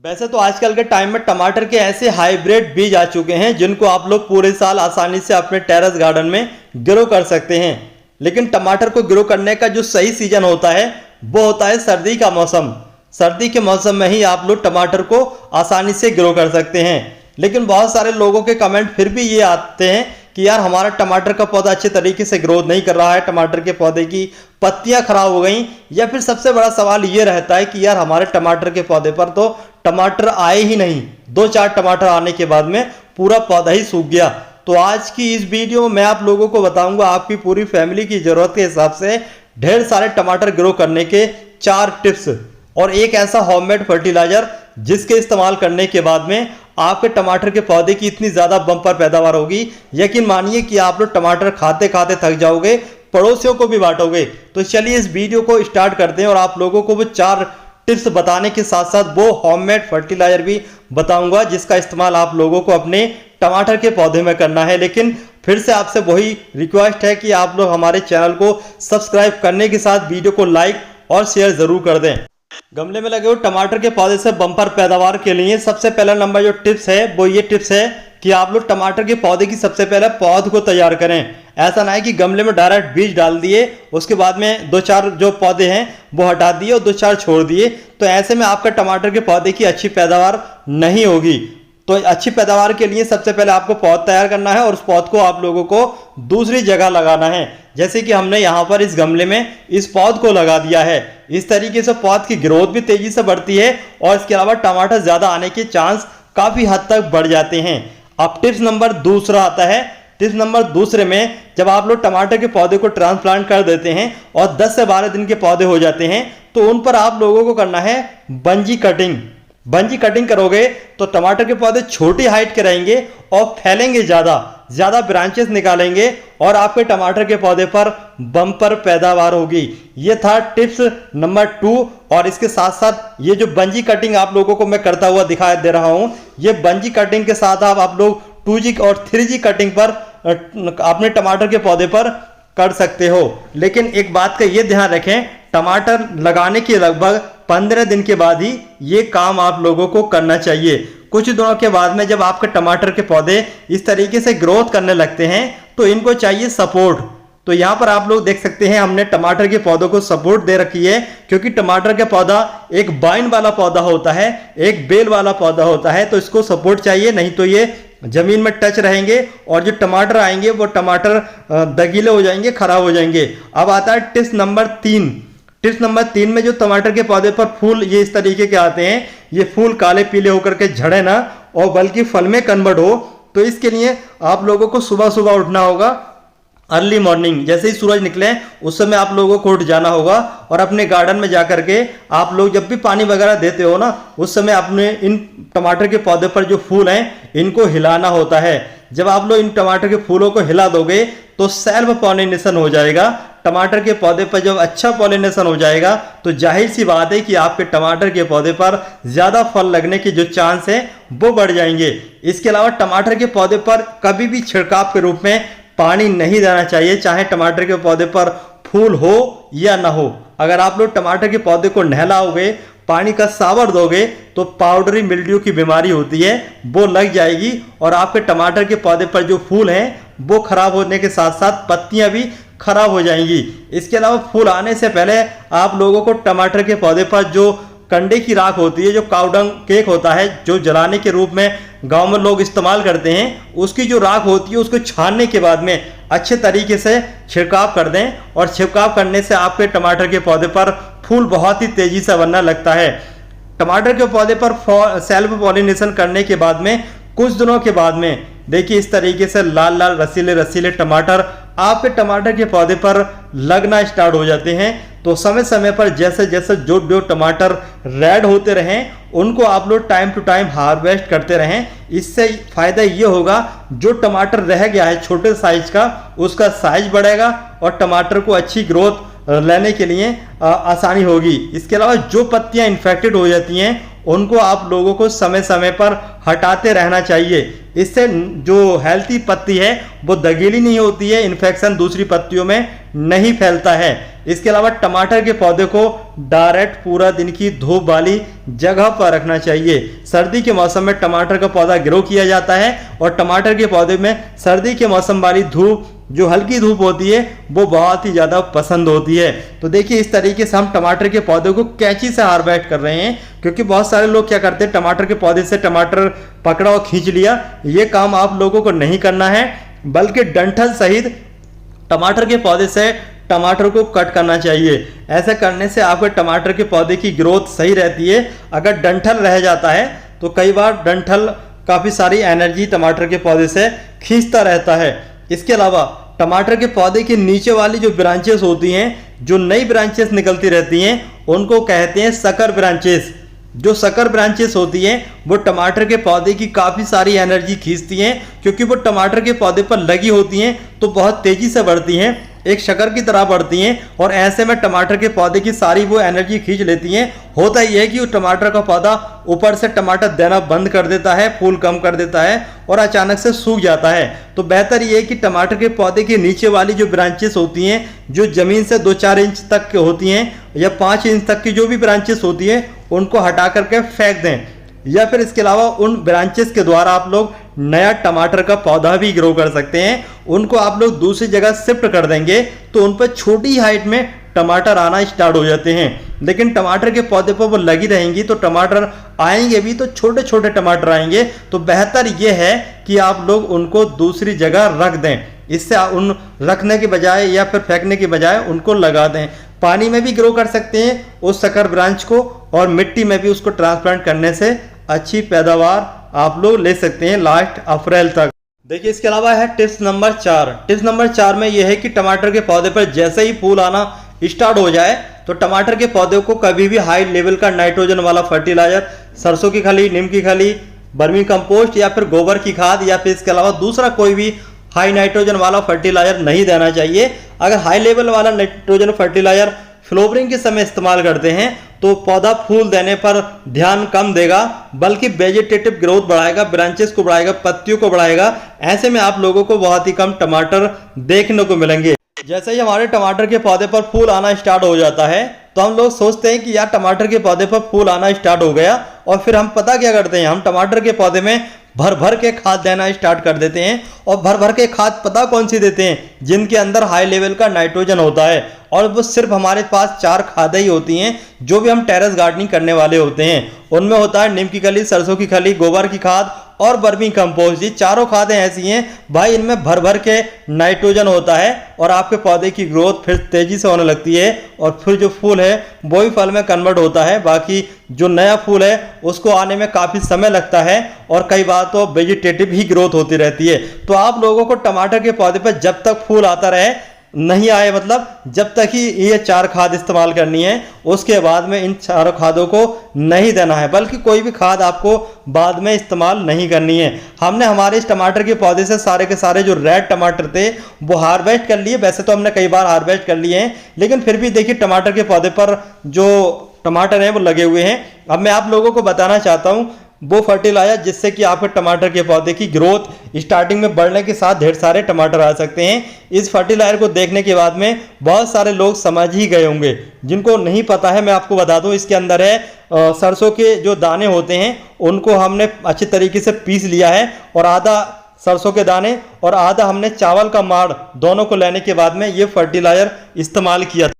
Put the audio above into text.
वैसे तो आजकल के टाइम में टमाटर के ऐसे हाइब्रिड बीज आ चुके हैं जिनको आप लोग पूरे साल आसानी से अपने टेरेस गार्डन में ग्रो कर सकते हैं। लेकिन टमाटर को ग्रो करने का जो सही सीजन होता है वो होता है सर्दी का मौसम। सर्दी के मौसम में ही आप लोग टमाटर को आसानी से ग्रो कर सकते हैं। लेकिन बहुत सारे लोगों के कमेंट फिर भी ये आते हैं कि यार हमारा टमाटर का पौधा अच्छे तरीके से ग्रोथ नहीं कर रहा है, टमाटर के पौधे की पत्तियां खराब हो गई। या फिर सबसे बड़ा सवाल ये रहता है कि यार हमारे टमाटर के पौधे पर तो टमाटर आए ही नहीं, 2-4 टमाटर आने के बाद में पूरा पौधा ही सूख गया। तो आज की इस वीडियो में मैं आप लोगों को बताऊंगा आपकी पूरी फैमिली की जरूरत के हिसाब से ढेर सारे टमाटर ग्रो करने के 4 टिप्स और एक ऐसा होममेड फर्टिलाइजर जिसके इस्तेमाल करने के बाद में आपके टमाटर के पौधे की इतनी ज़्यादा बम्पर पैदावार होगी, यकीन मानिए कि आप लोग टमाटर खाते खाते थक जाओगे, पड़ोसियों को भी बांटोगे। तो चलिए इस वीडियो को स्टार्ट करते हैं और आप लोगों को वो 4 टिप्स बताने के साथ साथ वो होममेड फर्टिलाइजर भी बताऊंगा जिसका इस्तेमाल आप लोगों को अपने टमाटर के पौधे में करना है। लेकिन फिर से आपसे वही रिक्वेस्ट है कि आप लोग हमारे चैनल को सब्सक्राइब करने के साथ वीडियो को लाइक और शेयर जरूर कर दें। गमले में लगे हुए टमाटर के पौधे से बम्पर पैदावार के लिए सबसे पहला नंबर जो टिप्स है वो ये टिप्स है कि आप लोग टमाटर के पौधे की सबसे पहले पौध को तैयार करें। ऐसा ना है कि गमले में डायरेक्ट बीज डाल दिए, उसके बाद में 2-4 जो पौधे हैं वो हटा दिए और 2-4 छोड़ दिए, तो ऐसे में आपका टमाटर के पौधे की अच्छी पैदावार नहीं होगी। तो अच्छी पैदावार के लिए सबसे पहले आपको पौध तैयार करना है और उस पौध को आप लोगों को दूसरी जगह लगाना है। जैसे कि हमने यहाँ पर इस गमले में इस पौध को लगा दिया है। इस तरीके से पौध की ग्रोथ भी तेजी से बढ़ती है और इसके अलावा टमाटर ज़्यादा आने के चांस काफ़ी हद तक बढ़ जाते हैं। अब टिप्स नंबर दूसरा आता है। टिप्स नंबर दूसरे में जब आप लोग टमाटर के पौधे को ट्रांसप्लांट कर देते हैं और 10 से 12 दिन के पौधे हो जाते हैं तो उन पर आप लोगों को करना है बंजी कटिंग। बंजी कटिंग करोगे तो टमाटर के पौधे छोटी हाइट के रहेंगे और फैलेंगे, ज़्यादा ब्रांचेस निकालेंगे और आपके टमाटर के पौधे पर बम्पर पैदावार होगी। ये था टिप्स नंबर 2। और इसके साथ साथ ये जो बंजी कटिंग आप लोगों को मैं करता हुआ दिखाई दे रहा हूँ, ये बंजी कटिंग के साथ आप लोग 2G और 3G कटिंग पर अपने टमाटर के पौधे पर कर सकते हो। लेकिन एक बात का ये ध्यान रखें, टमाटर लगाने के लगभग 15 दिन के बाद ही ये काम आप लोगों को करना चाहिए। कुछ दिनों के बाद में जब आपके टमाटर के पौधे इस तरीके से ग्रोथ करने लगते हैं तो इनको चाहिए सपोर्ट। तो यहाँ पर आप लोग देख सकते हैं हमने टमाटर के पौधों को सपोर्ट दे रखी है, क्योंकि टमाटर का पौधा एक बाइन वाला पौधा होता है, एक बेल वाला पौधा होता है, तो इसको सपोर्ट चाहिए, नहीं तो ये जमीन में टच रहेंगे और जो टमाटर आएंगे वो टमाटर दगीले हो जाएंगे, खराब हो जाएंगे। अब आता है टिप्स नंबर 3। टिप्स नंबर 3 में जो टमाटर के पौधे पर फूल ये इस तरीके के आते हैं, ये फूल काले पीले होकर के झड़े ना और बल्कि फल में कन्वर्ट हो, तो इसके लिए आप लोगों को सुबह सुबह उठना होगा। अर्ली मॉर्निंग जैसे ही सूरज निकले उस समय आप लोगों को उठ जाना होगा और अपने गार्डन में जाकर के आप लोग जब भी पानी वगैरह देते हो ना, उस समय अपने इन टमाटर के पौधे पर जो फूल हैं इनको हिलाना होता है। जब आप लोग इन टमाटर के फूलों को हिला दोगे तो सेल्फ पॉलिनेशन हो जाएगा। टमाटर के पौधे पर जब अच्छा पॉलिनेशन हो जाएगा तो जाहिर सी बात है कि आपके टमाटर के पौधे पर ज़्यादा फल लगने के जो चांस हैं वो बढ़ जाएंगे। इसके अलावा टमाटर के पौधे पर कभी भी छिड़काव के रूप में पानी नहीं देना चाहिए, चाहे टमाटर के पौधे पर फूल हो या ना हो। अगर आप लोग टमाटर के पौधे को नहलाओगे, पानी का सावर दोगे तो पाउडरी मिल्ड्यू की बीमारी होती है वो लग जाएगी और आपके टमाटर के पौधे पर जो फूल हैं वो खराब होने के साथ साथ पत्तियां भी खराब हो जाएंगी। इसके अलावा फूल आने से पहले आप लोगों को टमाटर के पौधे पर जो कंडे की राख होती है, जो काउडंग केक होता है, जो जलाने के रूप में गांव में लोग इस्तेमाल करते हैं, उसकी जो राख होती है उसको छानने के बाद में अच्छे तरीके से छिड़काव कर दें और छिड़काव करने से आपके टमाटर के पौधे पर फूल बहुत ही तेजी से बनना लगता है। टमाटर के पौधे पर सेल्फ पॉलिनेशन करने के बाद में कुछ दिनों के बाद में देखिए इस तरीके से लाल लाल रसीले रसीले टमाटर आपके टमाटर के पौधे पर लगना स्टार्ट हो जाते हैं। तो समय समय पर जैसे जैसे जो टमाटर रेड होते रहें उनको आप लोग टाइम टू टाइम हार्वेस्ट करते रहें। इससे फायदा ये होगा जो टमाटर रह गया है छोटे साइज का उसका साइज बढ़ेगा और टमाटर को अच्छी ग्रोथ लेने के लिए आसानी होगी। इसके अलावा जो पत्तियां इन्फेक्टेड हो जाती हैं उनको आप लोगों को समय समय पर हटाते रहना चाहिए। इससे जो हेल्थी पत्ती है वो दगीली नहीं होती है, इन्फेक्शन दूसरी पत्तियों में नहीं फैलता है। इसके अलावा टमाटर के पौधे को डायरेक्ट पूरा दिन की धूप वाली जगह पर रखना चाहिए। सर्दी के मौसम में टमाटर का पौधा ग्रो किया जाता है और टमाटर के पौधे में सर्दी के मौसम वाली धूप, जो हल्की धूप होती है, वो बहुत ही ज़्यादा पसंद होती है। तो देखिए इस तरीके से हम टमाटर के पौधे को कैंची से हार्वेस्ट कर रहे हैं, क्योंकि बहुत सारे लोग क्या करते हैं, टमाटर के पौधे से टमाटर पकड़ा और खींच लिया। ये काम आप लोगों को नहीं करना है, बल्कि डंठल सहित टमाटर के पौधे से टमाटर को कट करना चाहिए। ऐसा करने से आपके टमाटर के पौधे की ग्रोथ सही रहती है। अगर डंठल रह जाता है तो कई बार डंठल काफ़ी सारी एनर्जी टमाटर के पौधे से खींचता रहता है। इसके अलावा टमाटर के पौधे के नीचे वाली जो ब्रांचेस होती हैं, जो नई ब्रांचेस निकलती रहती हैं, उनको कहते हैं सकर ब्रांचेस। जो सकर ब्रांचेस होती हैं वो टमाटर के पौधे की काफ़ी सारी एनर्जी खींचती हैं, क्योंकि वो टमाटर के पौधे पर लगी होती हैं तो बहुत तेज़ी से बढ़ती हैं, एक शकर की तरह बढ़ती हैं, और ऐसे में टमाटर के पौधे की सारी वो एनर्जी खींच लेती हैं। होता यह है कि वो टमाटर का पौधा ऊपर से टमाटर देना बंद कर देता है, फूल कम कर देता है और अचानक से सूख जाता है। तो बेहतर ये है कि टमाटर के पौधे के नीचे वाली जो ब्रांचेस होती हैं, जो ज़मीन से 2-4 इंच तक के होती हैं या 5 इंच तक की जो भी ब्रांचेस होती हैं, उनको हटा करके फेंक दें, या फिर इसके अलावा उन ब्रांचेस के द्वारा आप लोग नया टमाटर का पौधा भी ग्रो कर सकते हैं। उनको आप लोग दूसरी जगह शिफ्ट कर देंगे तो उन पर छोटी हाइट में टमाटर आना स्टार्ट हो जाते हैं, लेकिन टमाटर के पौधे पर वो लगी रहेंगी तो टमाटर आएंगे भी तो छोटे छोटे टमाटर आएंगे। तो बेहतर ये है कि आप लोग उनको दूसरी जगह रख दें। इससे उन रखने के बजाय या फिर फेंकने के बजाय उनको लगा दें। पानी में भी ग्रो कर सकते हैं उस सकर ब्रांच को, और मिट्टी में भी उसको ट्रांसप्लांट करने से अच्छी पैदावार आप लोग ले सकते हैं लास्ट अप्रैल तक। देखिए इसके अलावा है टिप्स नंबर 4। टिप्स नंबर 4 में यह है कि टमाटर के पौधे पर जैसे ही फूल आना स्टार्ट हो जाए तो टमाटर के पौधे को कभी भी हाई लेवल का नाइट्रोजन वाला फर्टिलाइजर, सरसों की खली, नीम की खली, वर्मी कंपोस्ट या फिर गोबर की खाद, या फिर इसके अलावा दूसरा कोई भी हाई नाइट्रोजन वाला फर्टिलाइजर नहीं देना चाहिए। अगर हाई लेवल वाला नाइट्रोजन फर्टिलाइजर फ्लावरिंग के समय इस्तेमाल करते हैं तो पौधा फूल देने पर ध्यान कम देगा, बल्कि वेजिटेटिव ग्रोथ बढ़ाएगा, ब्रांचेस को बढ़ाएगा, पत्तियों को बढ़ाएगा। ऐसे में आप लोगों को बहुत ही कम टमाटर देखने को मिलेंगे। जैसे ही हमारे टमाटर के पौधे पर फूल आना स्टार्ट हो जाता है तो हम लोग सोचते हैं कि यार टमाटर के पौधे पर फूल आना स्टार्ट हो गया, और फिर हम पता क्या करते हैं, हम टमाटर के पौधे में भर भर के खाद देना स्टार्ट कर देते हैं। और भर भर के खाद पता कौन सी देते हैं, जिनके अंदर हाई लेवल का नाइट्रोजन होता है, और वो सिर्फ हमारे पास 4 खादें ही होती हैं जो भी हम टेरेस गार्डनिंग करने वाले होते हैं। उनमें होता है नीम की खली, सरसों की खली, गोबर की खाद और वर्मी कंपोस्ट। ये चारों खादें ऐसी हैं भाई, इनमें भर भर के नाइट्रोजन होता है और आपके पौधे की ग्रोथ फिर तेजी से होने लगती है, और फिर जो फूल है वो भी फल में कन्वर्ट होता है। बाकी जो नया फूल है उसको आने में काफ़ी समय लगता है, और कई बार तो वेजिटेटिव ही ग्रोथ होती रहती है। तो आप लोगों को टमाटर के पौधे पर जब तक फूल आता रहे, नहीं आए मतलब, जब तक ही ये 4 खाद इस्तेमाल करनी है। उसके बाद में इन 4 खादों को नहीं देना है, बल्कि कोई भी खाद आपको बाद में इस्तेमाल नहीं करनी है। हमने हमारे इस टमाटर के पौधे से सारे के सारे जो रेड टमाटर थे वो हार्वेस्ट कर लिए। वैसे तो हमने कई बार हार्वेस्ट कर लिए हैं, लेकिन फिर भी देखिए टमाटर के पौधे पर जो टमाटर हैं वो लगे हुए हैं। अब मैं आप लोगों को बताना चाहता हूँ वो फर्टिलाइजर जिससे कि आपके टमाटर के पौधे की ग्रोथ स्टार्टिंग में बढ़ने के साथ ढेर सारे टमाटर आ सकते हैं। इस फर्टिलाइजर को देखने के बाद में बहुत सारे लोग समझ ही गए होंगे, जिनको नहीं पता है मैं आपको बता दूं। इसके अंदर है सरसों के जो दाने होते हैं उनको हमने अच्छे तरीके से पीस लिया है, और आधा सरसों के दाने और आधा हमने चावल का माड़ दोनों को लेने के बाद में ये फर्टिलाइजर इस्तेमाल किया था।